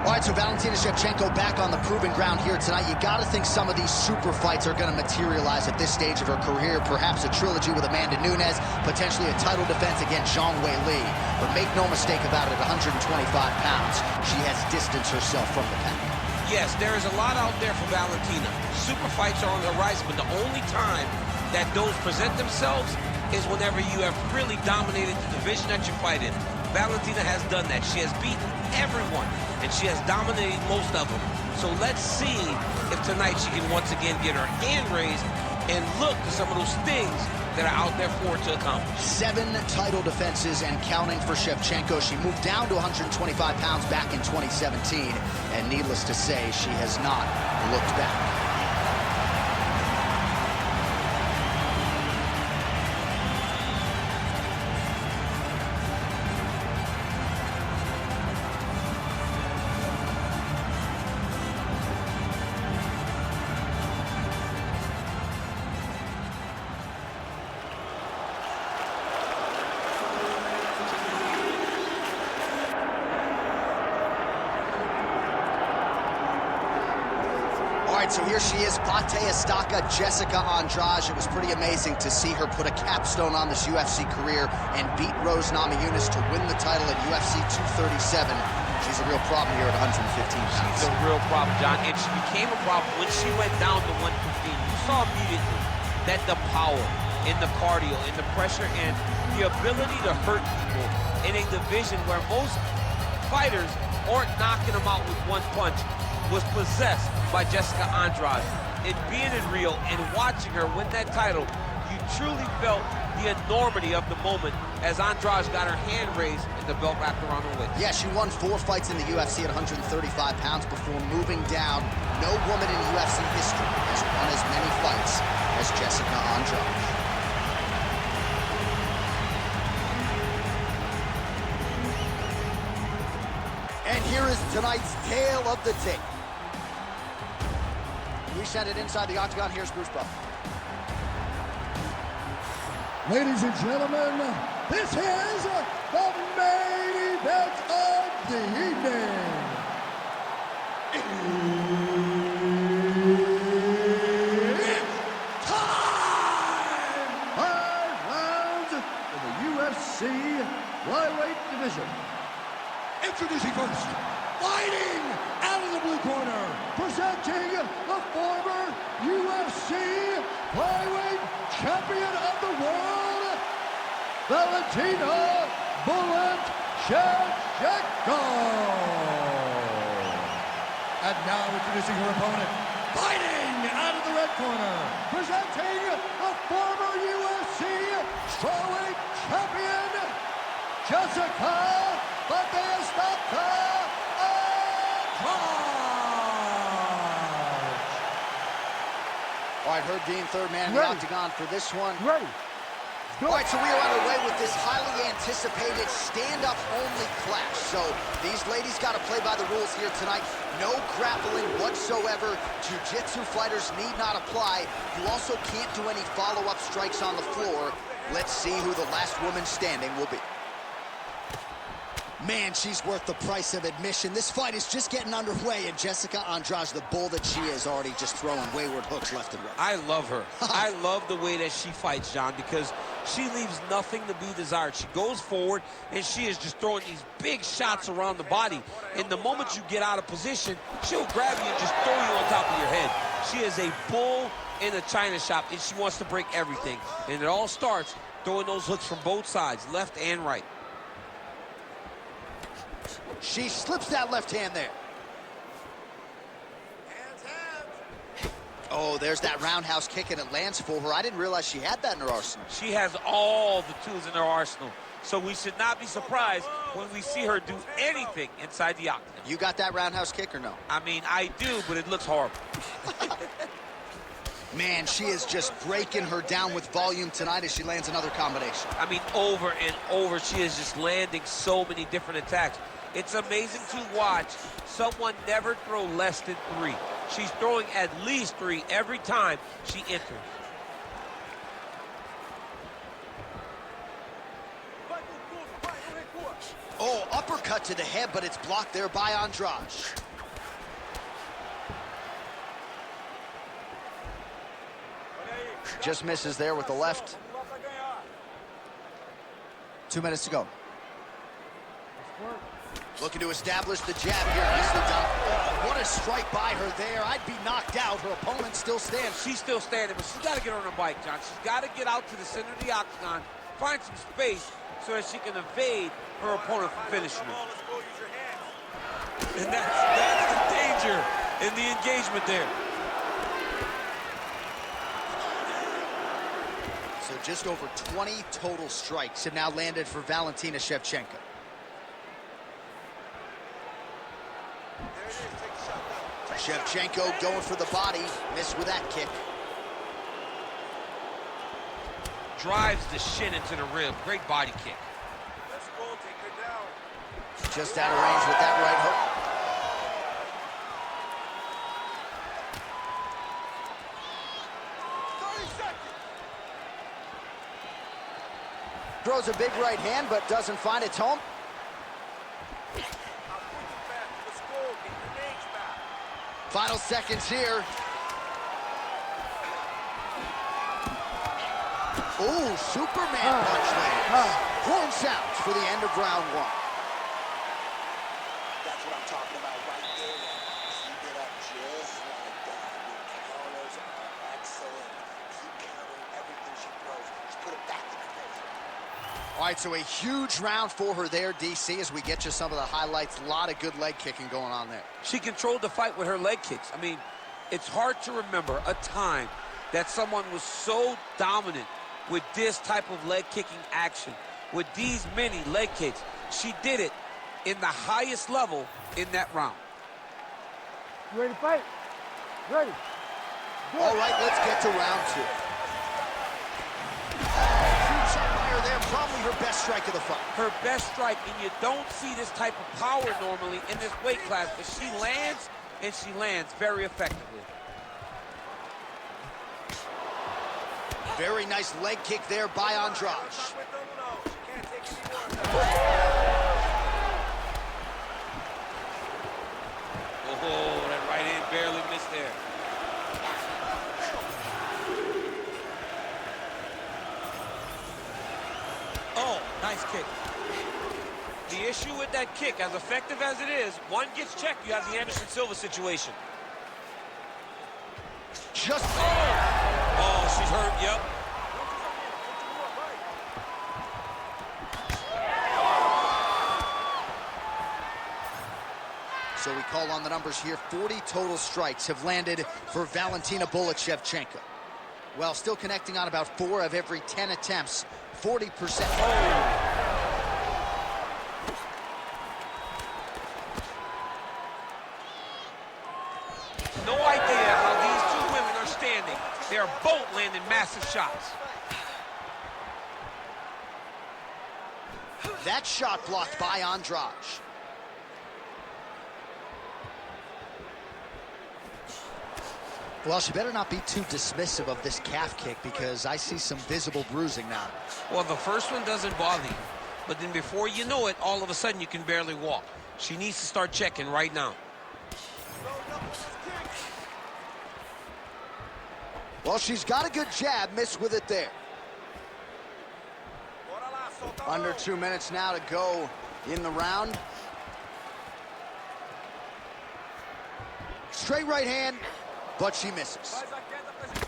All right, so Valentina Shevchenko back on the proving ground here tonight. You got to think some of these super fights are going to materialize at this stage of her career. Perhaps a trilogy with Amanda Nunes, potentially a title defense against Zhang Weili. But make no mistake about it, at 125 pounds, she has distanced herself from the pack. Yes, there is a lot out there for Valentina. Super fights are on the horizon, but the only time that those present themselves is whenever you have really dominated the division that you fight in. Valentina has done that. She has beaten everyone, and she has dominated most of them. So let's see if tonight she can once again get her hand raised and look to some of those things that are out there for her to accomplish. 7 title defenses and counting for Shevchenko. She moved down to 125 pounds back in 2017, and needless to say, she has not looked back. So here she is, Pate Estaca, Jessica Andrade. It was pretty amazing to see her put a capstone on this UFC career and beat Rose Namajunas to win the title at UFC 237. She's a real problem here at 115 pounds. She's a real problem, John, and she became a problem when she went down to 115. You saw immediately that the power in the cardio, in the pressure, and the ability to hurt people in a division where most fighters aren't knocking them out with one punch was possessed by Jessica Andrade. And being in Rio and watching her win that title, you truly felt the enormity of the moment as Andrade got her hand raised and the belt wrapped around her waist. Yeah, she won 4 fights in the UFC at 135 pounds before moving down. No woman in UFC history has won as many fights as Jessica Andrade. And here is tonight's tale of the tape. We send it inside the octagon. Here's Bruce Buffer. Ladies and gentlemen, this is the main event of the evening. It's time! 5 rounds in the UFC flyweight division. Introducing first, fighting out of the blue corner, presenting the former UFC flyweight champion of the world, Valentina Shevchenko. And now introducing her opponent, fighting out of the red corner, presenting the former UFC strawweight champion, Jessica All right, Herb Dean, third man in the octagon for this one. Ready. All right, so we are on our way with this highly anticipated stand-up only clash. So these ladies got to play by the rules here tonight. No grappling whatsoever. Jiu-jitsu fighters need not apply. You also can't do any follow-up strikes on the floor. Let's see who the last woman standing will be. Man, she's worth the price of admission. This fight is just getting underway, and Jessica Andrade, the bull that she is, already just throwing wayward hooks left and right. I love her. I love the way that she fights, John, because she leaves nothing to be desired. She goes forward, and she is just throwing these big shots around the body. And the moment you get out of position, she'll grab you and just throw you on top of your head. She is a bull in a china shop, and she wants to break everything. And it all starts throwing those hooks from both sides, left and right. She slips that left hand there. Oh, there's that roundhouse kick, and it lands for her. I didn't realize she had that in her arsenal. She has all the tools in her arsenal. So we should not be surprised when we see her do anything inside the octagon. You got that roundhouse kick or no? I mean, I do, but it looks horrible. Man, she is just breaking her down with volume tonight as she lands another combination. I mean, over and over, she is just landing so many different attacks. It's amazing to watch someone never throw less than 3. She's throwing at least 3 every time she enters. Oh, uppercut uppercut to the head, but it's blocked there by Andrade. Just misses there with the left. 2 minutes to go. Looking to establish the jab here. Nicely done. Oh, what a strike by her there. I'd be knocked out. Her opponent still stands. She's still standing, but she's got to get on her bike, John. She's got to get out to the center of the octagon, find some space so that she can evade her opponent from finishing her. And that's the danger in the engagement there. So just over 20 total strikes have now landed for Valentina Shevchenko. Shevchenko going for the body, missed with that kick. Drives the shin into the rib. Great body kick. Let's go, take her down. Just out of range with that right hook. Throws a big right hand, but doesn't find its home. Final seconds here. Ooh, Superman punch lands. Horn sounds for the end of round one. That's what I'm talking about right there. Keep it up just like that. Your counters are excellent. Keep countering everything she throws. Just put it back in the face. All right, so a huge round for her there, DC, as we get you some of the highlights. A lot of good leg kicking going on there. She controlled the fight with her leg kicks. I mean, it's hard to remember a time that someone was so dominant with this type of leg kicking action, with these many leg kicks. She did it in the highest level in that round. You ready to fight? Ready. All right, let's get to round two. Huge shot by her there, probably her best strike of the fight. Her best strike, and you don't see this type of power normally in this weight class, but she lands, and she lands very effectively. Very nice leg kick there by Andrade. Oh, that right hand barely missed there. Oh, nice kick. The issue with that kick, as effective as it is, one gets checked, you have the Anderson Silva situation. Just... Oh, she's hurt, yep. So we call on the numbers here. 40 total strikes have landed for Valentina Shevchenko. While still connecting on about 4 of every 10 attempts, 40%. No idea how these two women are standing. They are both landing massive shots. That shot blocked by Andrade. Well, she better not be too dismissive of this calf kick because I see some visible bruising now. Well, the first one doesn't bother you, but then before you know it, all of a sudden you can barely walk. She needs to start checking right now. Well, she's got a good jab, missed with it there. Under 2 minutes now to go in the round. Straight right hand, but she misses.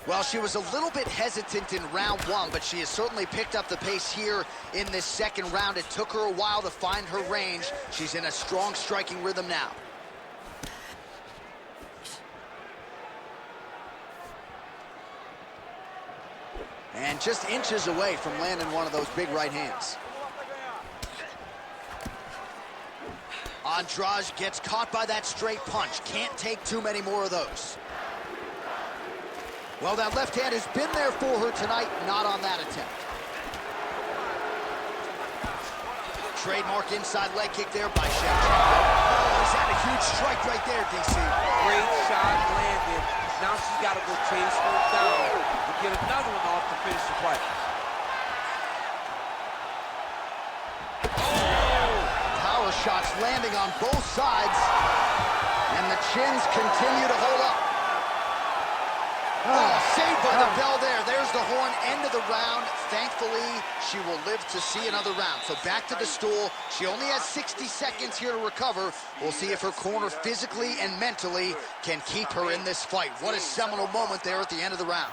Well, she was a little bit hesitant in round one, but she has certainly picked up the pace here in this second round. It took her a while to find her range. She's in a strong striking rhythm now. And just inches away from landing one of those big right hands. Andrade gets caught by that straight punch. Can't take too many more of those. Well, that left hand has been there for her tonight, not on that attempt. Trademark inside leg kick there by Shevchenko. Oh, he's had a huge strike right there, DC. Great shot landed. Now she's got to go chase her down to get another one off to finish the fight. Power shots landing on both sides. And the chins continue to hold up. Oh, saved by the bell there. There's the horn, end of the round. Thankfully, she will live to see another round. So back to the stool. She only has 60 seconds here to recover. We'll see if her corner physically and mentally can keep her in this fight. What a seminal moment there at the end of the round.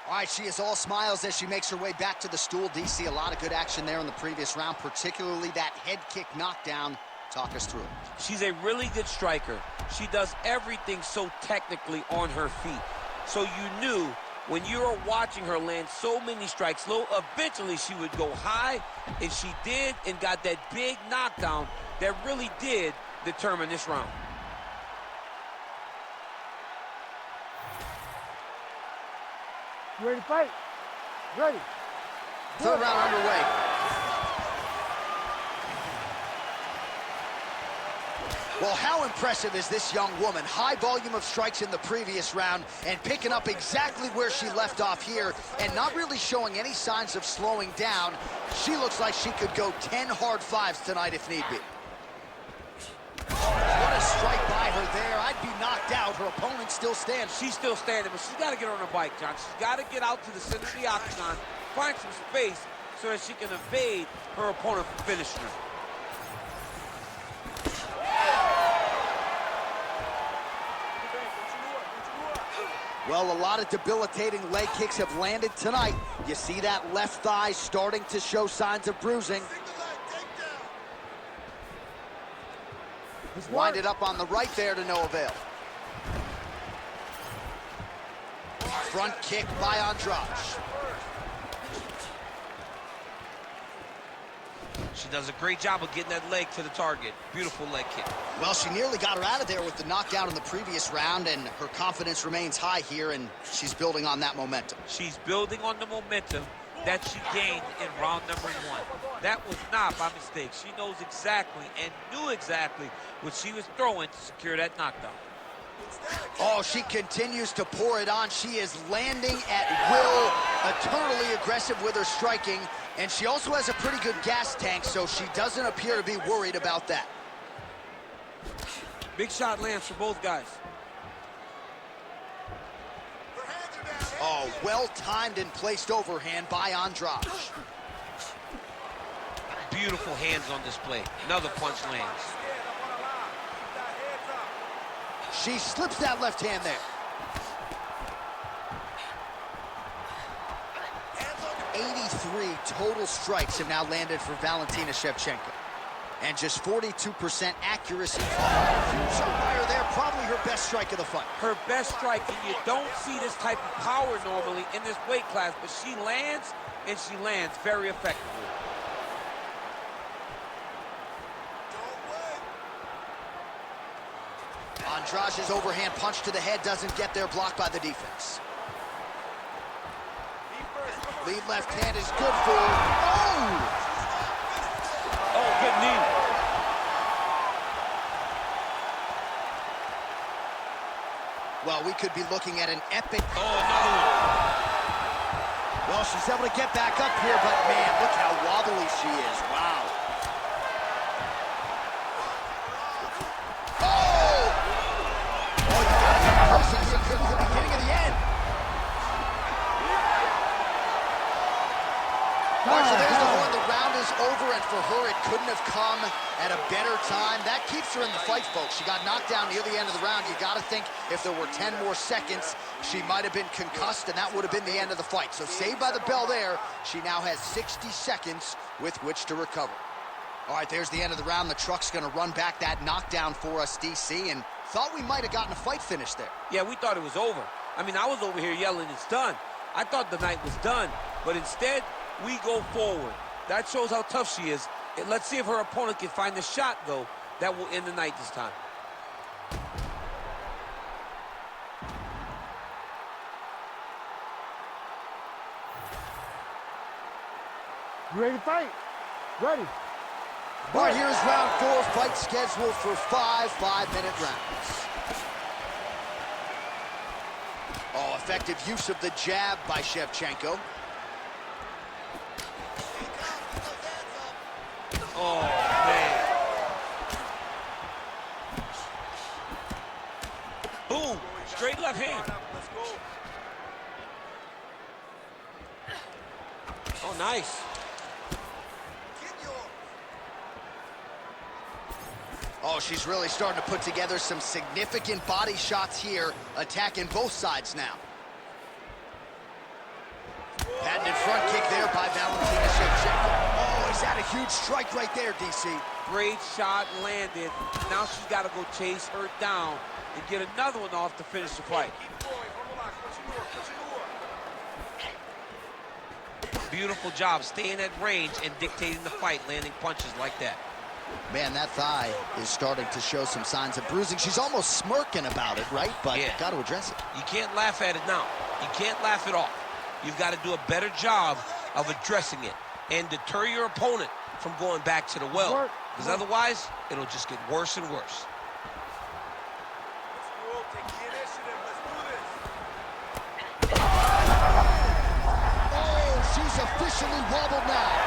All right, she is all smiles as she makes her way back to the stool. DC, a lot of good action there in the previous round, particularly that head kick knockdown. Talk us through it. She's a really good striker. She does everything so technically on her feet. So you knew when you were watching her land so many strikes low, eventually she would go high, and she did, and got that big knockdown that really did determine this round. You ready to fight? Ready. Third round underway. Well, how impressive is this young woman? High volume of strikes in the previous round and picking up exactly where she left off here and not really showing any signs of slowing down. She looks like she could go 10 hard fives tonight if need be. What a strike by her there. I'd be knocked out. Her opponent still stands. She's still standing, but she's got to get on her bike, John. She's got to get out to the center of the octagon, find some space so that she can evade her opponent from finishing her. Well, a lot of debilitating leg kicks have landed tonight. You see that left thigh starting to show signs of bruising. Winded up on the right there to no avail. Front kick by Andrade. She does a great job of getting that leg to the target. Beautiful leg kick. Well, she nearly got her out of there with the knockdown in the previous round, and her confidence remains high here, and she's building on that momentum. She's building on the momentum that she gained in round number 1. That was not by mistake. She knows exactly and knew exactly what she was throwing to secure that knockdown. Oh, she continues to pour it on. She is landing at will, eternally aggressive with her striking, and she also has a pretty good gas tank, so she doesn't appear to be worried about that. Big shot lands for both guys. Oh, well-timed and placed overhand by Andrade. Beautiful hands on display. Another punch lands. She slips that left hand there. 83 total strikes have now landed for Valentina Shevchenko. And just 42% accuracy. Huge fire there, probably her best strike of the fight. Her best strike, and you don't see this type of power normally in this weight class, but she lands, and she lands very effectively. Andrade's overhand punch to the head doesn't get there, blocked by the defense. Lead left hand is good for her. Oh! Oh, good knee. Well, we could be looking at an epic... Oh, another one. Well, she's able to get back up here, but man, look how wobbly she is. Wow. The beginning of the end. All right, so there's the horn. The round is over, and for her, it couldn't have come at a better time. That keeps her in the fight, folks. She got knocked down near the end of the round. You got to think if there were 10 more seconds, she might have been concussed, and that would have been the end of the fight. So saved by the bell there. She now has 60 seconds with which to recover. All right, there's the end of the round. The truck's going to run back that knockdown for us, DC, and thought we might have gotten a fight finish there. Yeah, we thought it was over. I mean, I was over here yelling, it's done. I thought the night was done, but instead, we go forward. That shows how tough she is. And let's see if her opponent can find the shot, though, that will end the night this time. You ready to fight? Ready. All right, here's round 4, fight scheduled for 5 5-minute rounds. Oh, effective use of the jab by Shevchenko. Oh, man. Boom, straight left hand. Oh, nice. Oh, she's really starting to put together some significant body shots here, attacking both sides now. Patented front kick there by Valentina Shevchenko. Oh, he's had a huge strike right there, DC. Great shot landed. Now she's got to go chase her down and get another one off to finish the fight. Beautiful job staying at range and dictating the fight, landing punches like that. Man, that thigh is starting to show some signs of bruising. She's almost smirking about it, right? But yeah, got to address it. You can't laugh at it now. You can't laugh it off. You've got to do a better job of addressing it and deter your opponent from going back to the well. Because otherwise, it'll just get worse and worse. Oh, she's officially wobbled now.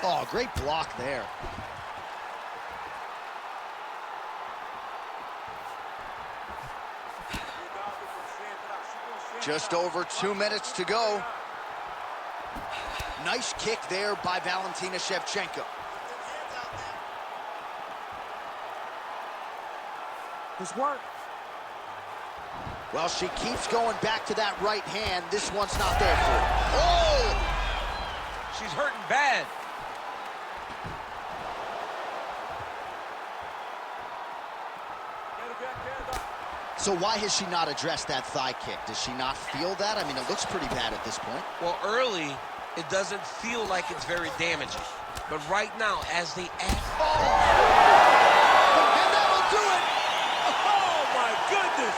Oh, great block there. Just over 2 minutes to go. Nice kick there by Valentina Shevchenko. This work. Well, she keeps going back to that right hand. This one's not there for her. Oh! She's hurting bad. So why has she not addressed that thigh kick? Does she not feel that? I mean, it looks pretty bad at this point. Well, early, it doesn't feel like it's very damaging. But right now, as they add... Oh! And that'll do it! Oh, my goodness!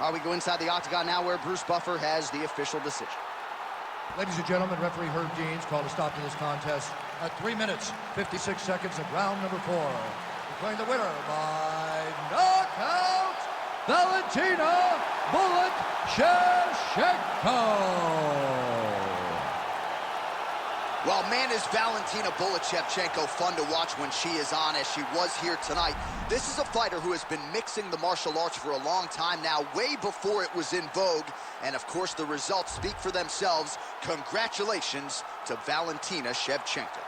All right, we go inside the octagon now where Bruce Buffer has the official decision. Ladies and gentlemen, referee Herb Deans called a stop to this contest at 3 minutes, 56 seconds of round number 4. Declaring the winner by knockout, Valentina "Bullet" Shevchenko. Well, man, is Valentina "Bullet" Shevchenko fun to watch when she is on, as she was here tonight. This is a fighter who has been mixing the martial arts for a long time now, way before it was in vogue. And, of course, the results speak for themselves. Congratulations to Valentina Shevchenko.